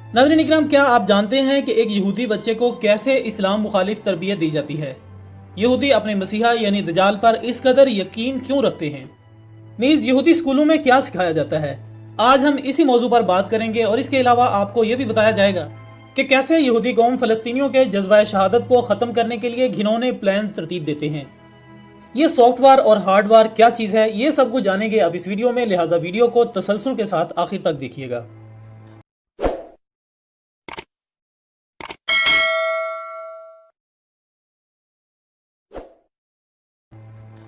नाज़रीन इकराम, क्या आप जानते हैं कि एक यहूदी बच्चे को कैसे इस्लाम मुखालिफ तरबियत दी जाती है? यहूदी अपने मसीहा यानी दजाल पर इस कदर यकीन क्यों रखते हैं? नीज़ यहूदी स्कूलों में क्या सिखाया जाता है? आज हम इसी मौजू पर बात करेंगे और इसके अलावा आपको यह भी बताया जाएगा कि कैसे यहूदी कौम फ़लस्तीनियों के जज्बा शहादत को ख़त्म करने के लिए घिनौने प्लान्स तरतीब देते हैं। ये सॉफ्टवेयर और हार्डवेयर क्या चीज़ है, ये सब कुछ जानेंगे अब इस वीडियो में, लिहाजा वीडियो को तसलसल के साथ आखिर तक देखिएगा।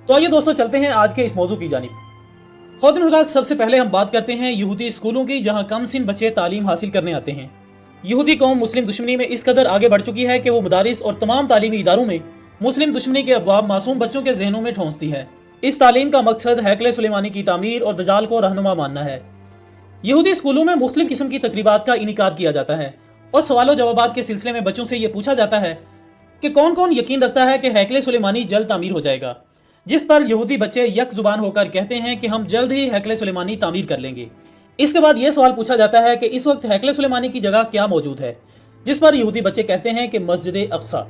तो आइए दोस्तों, चलते हैं आज के इस मौजू की जानिब। ख़वातीन हज़रात, सबसे पहले हम बात करते हैं यहूदी स्कूलों की, जहां कम सिन बच्चे तालीम हासिल करने आते हैं। यहूदी कौम मुस्लिम दुश्मनी में इस कदर आगे बढ़ चुकी है कि वो मदारिस और तमाम तालीमी इदारों में मुस्लिम दुश्मनी के अबवाब मासूम बच्चों के जहनों में ठोंसती है। इस तालीम का मकसद हैकले सुलेमानी की तामीर और दजाल को रहनुमा मानना है। यहूदी स्कूलों में मुख्तलिफ किस्म की तकरीबात का इनिकाद किया जाता है और सवालों जवाबात के सिलसिले में बच्चों से ये पूछा जाता है कि कौन कौन यकीन रखता है कि हैकले सुलेमानी जल्द तामीर हो जाएगा, जिस पर यहूदी बच्चे यक जुबान होकर कहते हैं कि हम जल्द ही हैकले सुलेमानी तामीर कर लेंगे। इसके बाद यह सवाल पूछा जाता है कि इस वक्त हैकले सुलेमानी की जगह क्या मौजूद है, जिस पर यहूदी बच्चे कहते हैं कि मस्जिद अक्सा।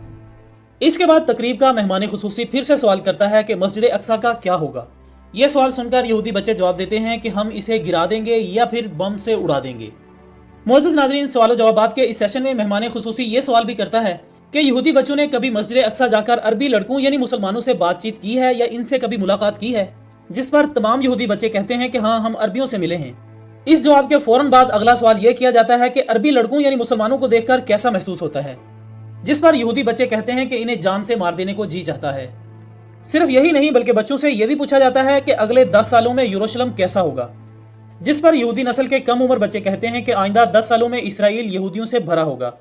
इसके बाद तकरीब का मेहमान खुसूसी फिर से सवाल करता है कि मस्जिद अक्सा का क्या होगा। यह सवाल सुनकर यहूदी बच्चे जवाब देते हैं कि हम इसे गिरा देंगे या फिर बम से उड़ा देंगे। मोअज़्ज़िज़ नाज़रीन, सवाल जवाबात के इस सेशन में मेहमान खुसूसी ये सवाल भी करता है कि यहूदी बच्चों ने कभी मस्जिद अक्सा जाकर अरबी लड़कों यानी मुसलमानों से बातचीत की है या इनसे कभी मुलाकात की है, जिस पर तमाम यहूदी बच्चे कहते हैं कि हाँ, हम अरबियों से मिले हैं। इस जवाब के फौरन बाद अगला सवाल यह किया जाता है कि अरबी लड़कों यानी मुसलमानों को देखकर कैसा महसूस होता है, जिस पर यहूदी बच्चे कहते हैं कि इन्हें जान से मार देने को जी चाहता है। सिर्फ यही नहीं बल्कि बच्चों से यह भी पूछा जाता है कि अगले 10 सालों में यरूशलेम कैसा होगा, जिस पर यहूदी नस्ल के कम उम्र बच्चे कहते हैं कि आइंदा 10 सालों में इसराइल यहूदियों से भरा होगा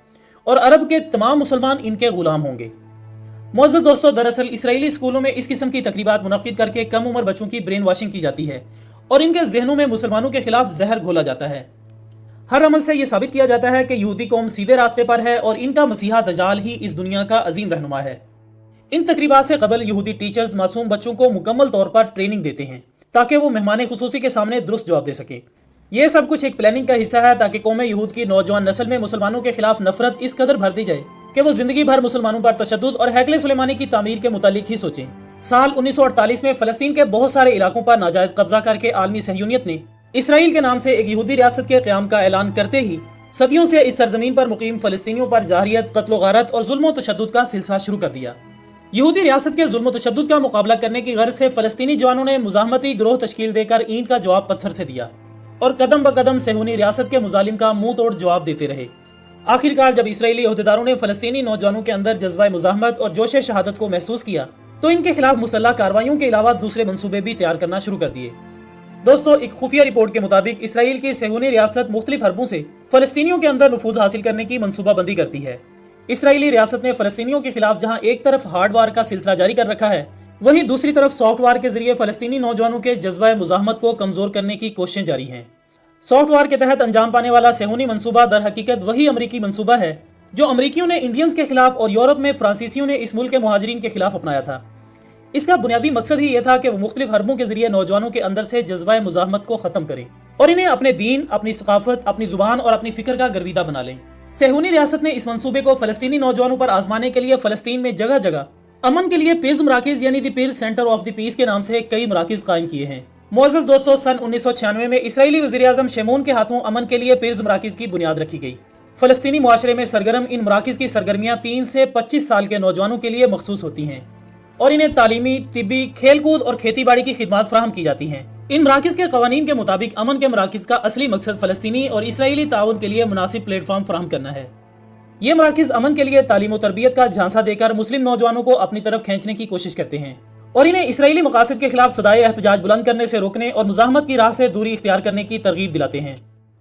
और अरब के तमाम मुसलमान इनके गुलाम होंगे। मुअज़्ज़िज़ दोस्तों, दरअसल इसराइली स्कूलों में इस किस्म की तकरीबात मुनक्किद करके कम उम्र बच्चों की ब्रेन वॉशिंग की जाती है और इनके जहनों में मुसलमानों के खिलाफ जहर घोला जाता है। हर अमल से यह साबित किया जाता है कि यहूदी कौम सीधे रास्ते पर है और इनका मसीहा दजाल ही इस दुनिया का अजीम रहनुमा है। इन तकरीबात से कबल यहूदी टीचर्स मासूम बच्चों को मुकम्मल तौर पर ट्रेनिंग देते हैं ताकि वो मेहमान खुसूसी के सामने दुरुस्त जवाब दे सकें। यह सब कुछ एक प्लानिंग का हिस्सा है ताकि कौम यहूद की नौजवान नस्ल में मुसलमानों के खिलाफ नफरत इस कदर भर दी जाए कि वो जिंदगी भर मुसलमानों पर तशद्दुद और हैकले सुलेमानी की तामीर के मुतालिक ही सोचें। साल 1948 में फलस्तीन के बहुत सारे इलाकों पर नाजायज कब्जा करके आलमी सहयूनियत ने इसराइल के नाम से एक यहूदी रियासत के क़याम का ऐलान करते ही सदियों से इस सरजमीन पर मुकीम फलस्तीनियों पर जाहिरियत, कत्ल गारत और जुल्म तशद्दुद का सिलसिला शुरू कर दिया। यहूदी रियासत के जुल्म तशद्दुद का मुकाबला करने की गर्ज से फलस्तीनी जवानों ने मुजाहमती गिरोह तश्कील देकर ईंट का जवाब पत्थर से दिया और कदम ब कदम सहूनी रियासत के मुजालिम का मुंह तोड़ जवाब देते रहे। आखिरकार जब इसराइली अहदेदारों ने फलस्तीनी नौजवानों के अंदर जज्बा मुजाहमत और जोश शहादत को महसूस किया तो इनके खिलाफ मुसल्लह कार्रवाइयों के अलावा दूसरे मंसूबे भी तैयार करना शुरू कर दिए। दोस्तों, एक खुफिया रिपोर्ट के मुताबिक इसराइल की सहूनी रियासत मुख्तलिफ हरबों से फलस्तीनियों के अंदर नफूज हासिल करने की मनसूबाबंदी करती है। इसराइली रियासत ने फलस्तीनियों के खिलाफ जहां एक तरफ हार्डवेयर का सिलसिला जारी कर रखा है, वहीं दूसरी तरफ सॉफ्टवेयर के जरिए फलस्तीनी नौजवानों के जज्बा मुजाहमत को कमजोर करने की कोशिशें जारी हैं। सॉफ्टवेयर के तहत अंजाम पाने वाला सहूनी मंसूबा दर हकीकत वही अमरीकी मंसूबा है जो अमरीकियों ने इंडियंस के खिलाफ और यूरोप में फ्रांसीसियों ने इस मुल्क के मुहाजिरीन के खिलाफ अपनाया था। इसका बुनियादी मकसद ही यह था कि वो मुख्तलिफ हरबों के जरिए नौजवानों के अंदर से जज्बा मुजाहमत को खत्म करें और इन्हें अपने दीन, अपनी सकाफत, अपनी जुबान और अपनी फिक्र का गर्विदा बना लें। सहूनी रियासत ने इस मंसूबे को फलस्तीनी नौजवानों पर आजमाने के लिए फलस्तीन में जगह जगह अमन के लिए पीर्स मराकिज यानी the peers centre of the peace के नाम से कई मराकिज कायम किए हैं। मुअज़्ज़िज़ दोस्तों, सन 1996 में इसराइली वज़ीर-ए-आज़म शेमून के हाथों अमन के लिए पीर्स मराकिज की बुनियाद रखी गई। फलस्तीनी मुआशरे में सरगर्म इन मराकिज की सरगर्मियाँ 3 से 25 साल के नौजवानों के लिए मखसूस होती हैं और इन्हें तालीमी, तिब्बी, खेलकूद और खेती बाड़ी की खिदमत फराहम की जाती हैं। इन मराकिज के कवानीन के मुताबिक अमन के मराकिज का असली मकसद फलस्तीनी और इसराइली ताउन के लिए मुनासिब प्लेटफॉर्म फराहम करना है। ये मराकिज अमन के लिए तालीम और तरबियत का झांसा देकर मुस्लिम नौजवानों को अपनी तरफ खींचने की कोशिश करते हैं और इन्हें इसराइली मकासद के खिलाफ सदाए एहतजाज बुलंद करने से रोकने और मुजाहमत की राह से दूरी इख्तियार करने की तरगीब दिलाते हैं।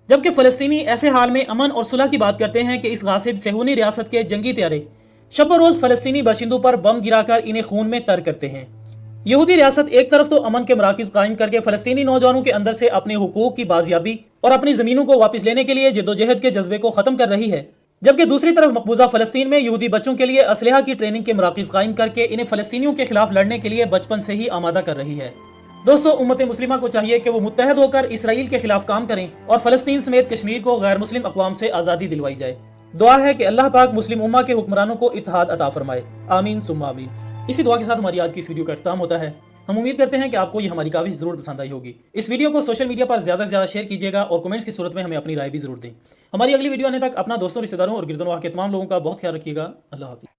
जबकि फलस्तीनी ऐसे हाल में अमन और सुलह की बात करते हैं कि इस गासिब सहूनी रियासत के जंगी त्यारे शब रोज फलस्तीनी बाशिंदों पर बम गिराकर इन्हें खून में तर करते हैं। यहूदी रियासत एक तरफ तो अमन के मराकिज कायम करके फलस्तीनी नौजवानों के अंदर से अपने हुकूक की बाजियाबी और अपनी जमीनों को वापस लेने के लिए जद्दोजहद के जज्बे को खत्म कर रही है, जबकि दूसरी तरफ मकबूजा फलस्तीन में यहूदी बच्चों के लिए असलहा की ट्रेनिंग के मराकिज कायम करके इन्हें फलस्तीनियों के खिलाफ लड़ने के लिए बचपन से ही आमादा कर रही है। दोस्तों, उम्मत मुस्लिमा को चाहिए कि वो मुत्तहद होकर इसराइल के खिलाफ काम करें और फलस्तीन समेत कश्मीर को गैर मुस्लिम अक़वाम से आज़ादी दिलवाई जाए। दुआ है कि अल्लाह पाक मुस्लिम उम्मा के हुक्मरानों को इत्तेहाद अता फरमाए। आमीन सुम्मा आमीन। इसी दुआ के साथ हमारी आज की इस वीडियो का इख्तिताम होता है। हम उम्मीद करते हैं कि आपको ये हमारी काफी जरूर पसंद आई होगी। इस वीडियो को सोशल मीडिया पर ज्यादा से ज्यादा शेयर कीजिएगा और कमेंट्स की सूरत में हमें अपनी राय भी जरूर दें। हमारी अगली वीडियो आने तक अपना दोस्तों, रिश्तेदारों और गिरदनवाह के तमाम लोगों का बहुत ख्याल रखिएगा। अल्लाह हाफिज़।